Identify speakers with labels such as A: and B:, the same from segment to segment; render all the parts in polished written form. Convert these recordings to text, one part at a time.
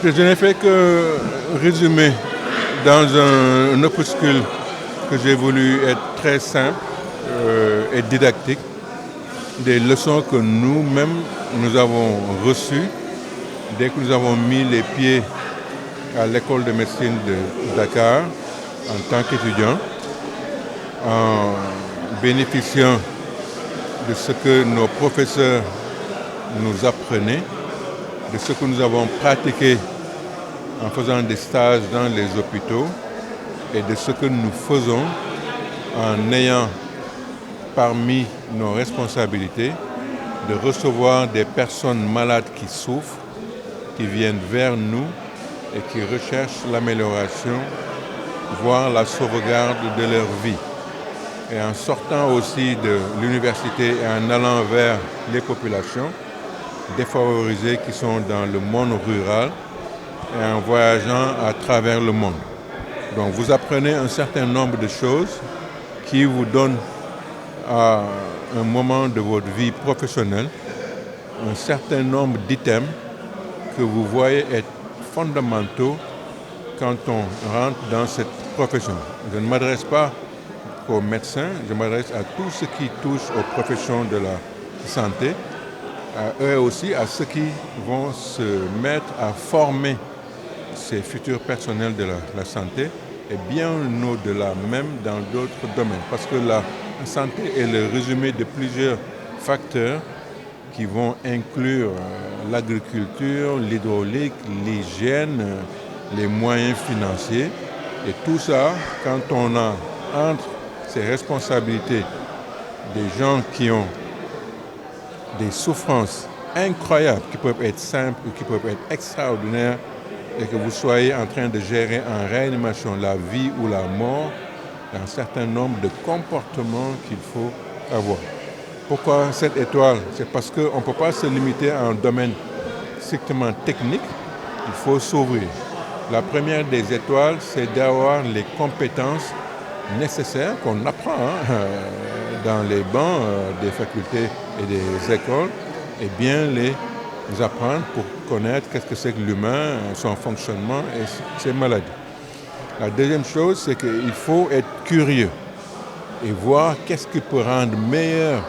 A: Je n'ai fait que résumer dans un opuscule que j'ai voulu être très simple et didactique des leçons que nous-mêmes nous avons reçues dès que nous avons mis les pieds à l'école de médecine de Dakar en tant qu'étudiant, en bénéficiant de ce que nos professeurs nous apprenaient, de ce que nous avons pratiqué en faisant des stages dans les hôpitaux et de ce que nous faisons en ayant parmi nos responsabilités de recevoir des personnes malades qui souffrent, qui viennent vers nous et qui recherchent l'amélioration, voire la sauvegarde de leur vie. Et en sortant aussi de l'université et en allant vers les populations défavorisées qui sont dans le monde rural et en voyageant à travers le monde. Donc vous apprenez un certain nombre de choses qui vous donnent à un moment de votre vie professionnelle un certain nombre d'items que vous voyez être fondamentaux quand on rentre dans cette profession. Je ne m'adresse pas qu'aux médecins, je m'adresse à tout ce qui touche aux professions de la santé, à eux aussi, à ceux qui vont se mettre à former ces futurs personnels de la santé et bien au-delà même dans d'autres domaines. Parce que la santé est le résumé de plusieurs facteurs qui vont inclure l'agriculture, l'hydraulique, l'hygiène, les moyens financiers. Et tout ça, quand on a entre ces responsabilités des gens qui ont des souffrances incroyables, qui peuvent être simples ou qui peuvent être extraordinaires, et que vous soyez en train de gérer en réanimation la vie ou la mort, il y a un certain nombre de comportements qu'il faut avoir. Pourquoi cette étoile? C'est parce qu'on ne peut pas se limiter à un domaine strictement technique, il faut s'ouvrir. La première des étoiles, c'est d'avoir les compétences nécessaires qu'on apprend dans les bancs des facultés et des écoles, et bien les apprendre pour connaître qu'est-ce que c'est que l'humain, son fonctionnement et ses maladies. La deuxième chose, c'est qu'il faut être curieux et voir qu'est-ce qui peut rendre meilleur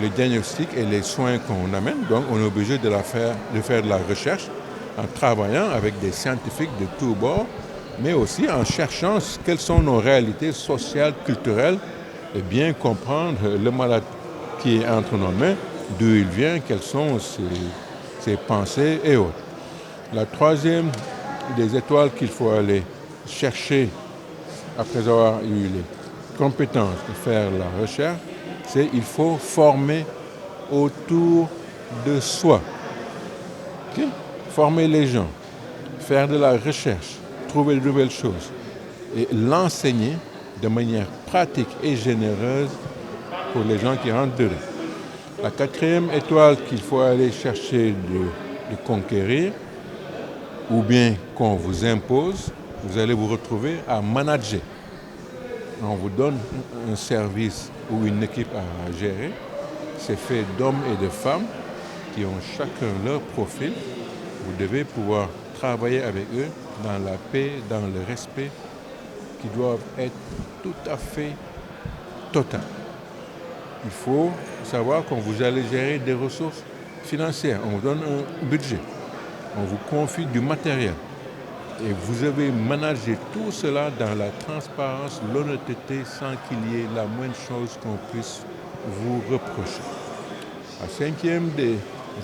A: le diagnostic et les soins qu'on amène. Donc on est obligé de faire de la recherche en travaillant avec des scientifiques de tous bords, mais aussi en cherchant quelles sont nos réalités sociales, culturelles, et bien comprendre le malade qui est entre nos mains, d'où il vient, quelles sont ses pensées et autres. La troisième des étoiles qu'il faut aller chercher après avoir eu les compétences de faire la recherche, c'est qu'il faut former autour de soi. Okay? Former les gens, faire de la recherche, trouver de nouvelles choses et l'enseigner de manière pratique et généreuse pour les gens qui rentrent dedans. La quatrième étoile qu'il faut aller chercher de conquérir, ou bien qu'on vous impose, vous allez vous retrouver à manager. On vous donne un service ou une équipe à gérer. C'est fait d'hommes et de femmes qui ont chacun leur profil. Vous devez pouvoir travailler avec eux dans la paix, dans le respect, qui doivent être tout à fait total. Il faut savoir qu'on vous allez gérer des ressources financières. On vous donne un budget. On vous confie du matériel. Et vous avez managé tout cela dans la transparence, l'honnêteté, sans qu'il y ait la moindre chose qu'on puisse vous reprocher. La cinquième des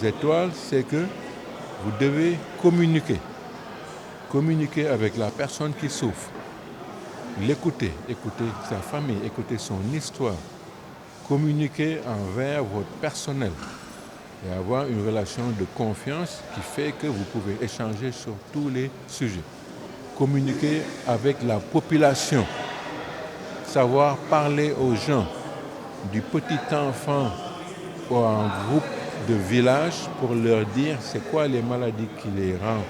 A: étoiles, c'est que vous devez communiquer. Communiquer avec la personne qui souffre. L'écouter, écouter sa famille, écouter son histoire. Communiquer envers votre personnel et avoir une relation de confiance qui fait que vous pouvez échanger sur tous les sujets. Communiquer avec la population, savoir parler aux gens, du petit enfant en groupe de village pour leur dire c'est quoi les maladies qui les rendent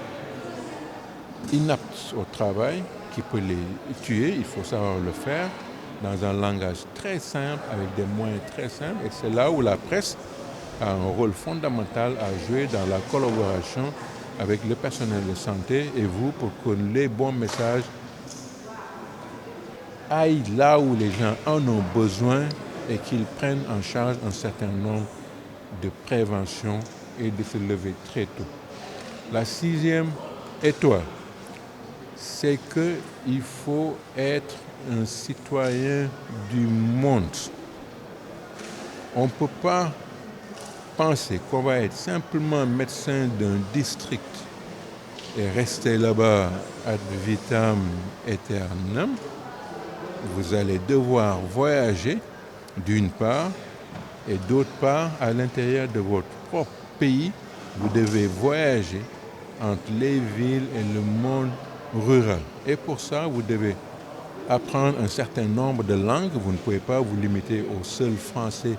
A: inaptes au travail, qui peut les tuer, il faut savoir le faire dans un langage très simple, avec des moyens très simples, et c'est là où la presse a un rôle fondamental à jouer dans la collaboration avec le personnel de santé et vous pour que les bons messages aillent là où les gens en ont besoin et qu'ils prennent en charge un certain nombre de préventions et de se lever très tôt. La 6e étoile, c'est qu'il faut être un citoyen du monde. On ne peut pas penser qu'on va être simplement médecin d'un district et rester là-bas ad vitam aeternam. Vous allez devoir voyager d'une part et d'autre part à l'intérieur de votre propre pays. Vous devez voyager entre les villes et le monde rural. Et pour ça, vous devez apprendre un certain nombre de langues. Vous ne pouvez pas vous limiter au seul français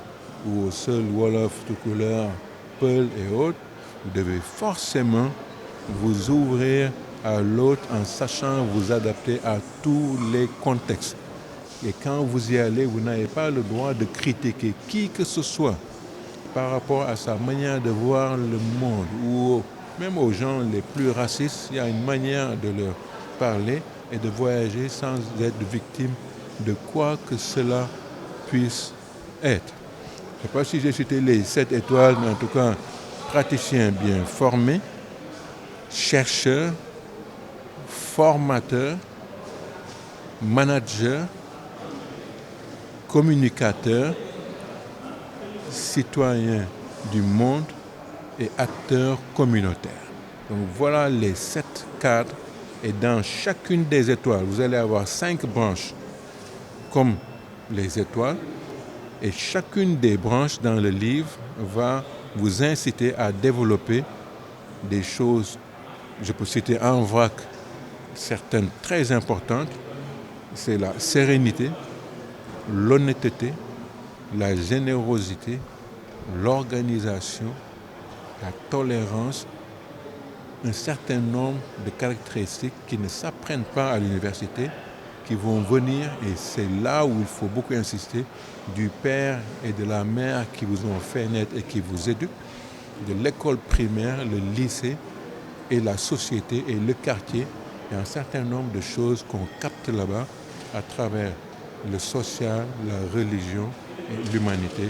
A: ou au seul Wolof, Toucouleur, Peul et autres. Vous devez forcément vous ouvrir à l'autre en sachant vous adapter à tous les contextes. Et quand vous y allez, vous n'avez pas le droit de critiquer qui que ce soit par rapport à sa manière de voir le monde ou même aux gens les plus racistes. Il y a une manière de leur parler et de voyager sans être victime de quoi que cela puisse être. Je ne sais pas si j'ai cité les 7 étoiles, mais en tout cas, praticien bien formé, chercheur, formateur, manager, communicateur, citoyen du monde et acteur communautaire. Donc voilà les 7 cadres et dans chacune des étoiles, vous allez avoir 5 branches comme les étoiles et chacune des branches dans le livre va vous inciter à développer des choses, je peux citer en vrac certaines très importantes, c'est la sérénité, l'honnêteté, la générosité, l'organisation, la tolérance, un certain nombre de caractéristiques qui ne s'apprennent pas à l'université, qui vont venir, et c'est là où il faut beaucoup insister, du père et de la mère qui vous ont fait naître et qui vous éduquent, de l'école primaire, le lycée et la société et le quartier. Il y a un certain nombre de choses qu'on capte là-bas à travers le social, la religion et l'humanité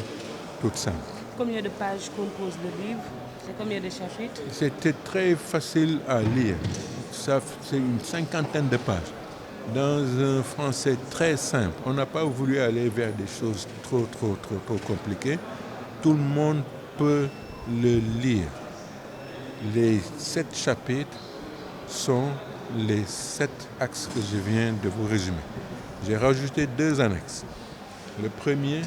A: toute simple.
B: Combien de pages compose le livre? C'est combien de chapitres?
A: C'était très facile à lire. C'est une 50aine de pages. Dans un français très simple. On n'a pas voulu aller vers des choses trop compliquées. Tout le monde peut le lire. Les 7 chapitres sont les 7 axes que je viens de vous résumer. J'ai rajouté 2 annexes. Le premier,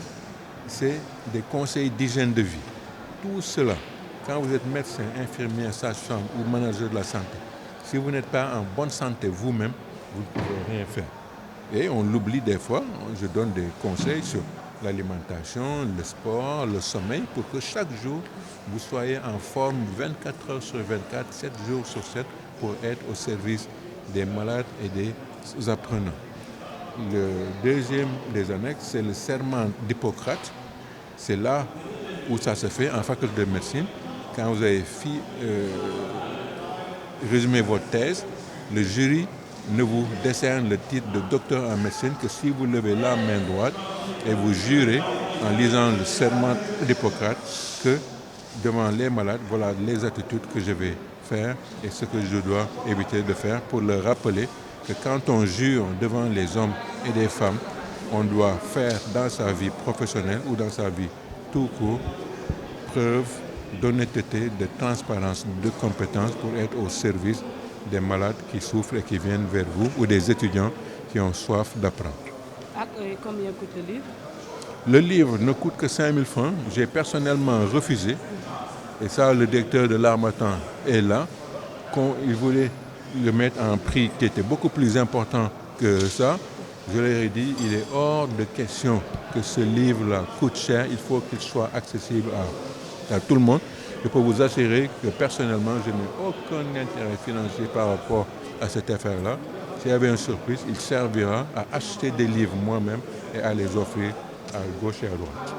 A: c'est des conseils d'hygiène de vie. Tout cela, quand vous êtes médecin, infirmière, sage-femme ou manager de la santé, si vous n'êtes pas en bonne santé vous-même, vous ne pouvez rien faire. Et on l'oublie des fois, je donne des conseils sur l'alimentation, le sport, le sommeil, pour que chaque jour, vous soyez en forme 24 heures sur 24, 7 jours sur 7, pour être au service des malades et des apprenants. Le deuxième des annexes, c'est le serment d'Hippocrate. C'est là où ça se fait en faculté de médecine. Quand vous avez résumé votre thèse, le jury ne vous décerne le titre de docteur en médecine que si vous levez la main droite et vous jurez en lisant le serment d'Hippocrate que devant les malades, voilà les attitudes que je vais faire et ce que je dois éviter de faire, pour leur rappeler que quand on jure devant les hommes et des femmes, on doit faire dans sa vie professionnelle ou dans sa vie tout court preuve d'honnêteté, de transparence, de compétence pour être au service des malades qui souffrent et qui viennent vers vous, ou des étudiants qui ont soif d'apprendre.
B: Combien coûte le livre?
A: Le livre ne coûte que 5 000 francs. J'ai personnellement refusé. Et ça, le directeur de l'Harmattan est là. Il voulait le mettre à un prix qui était beaucoup plus important que ça. Je leur ai dit, il est hors de question que ce livre-là coûte cher. Il faut qu'il soit accessible à tout le monde. Je peux vous assurer que personnellement, je n'ai aucun intérêt financier par rapport à cette affaire-là. S'il y avait une surprise, il servira à acheter des livres moi-même et à les offrir à gauche et à droite.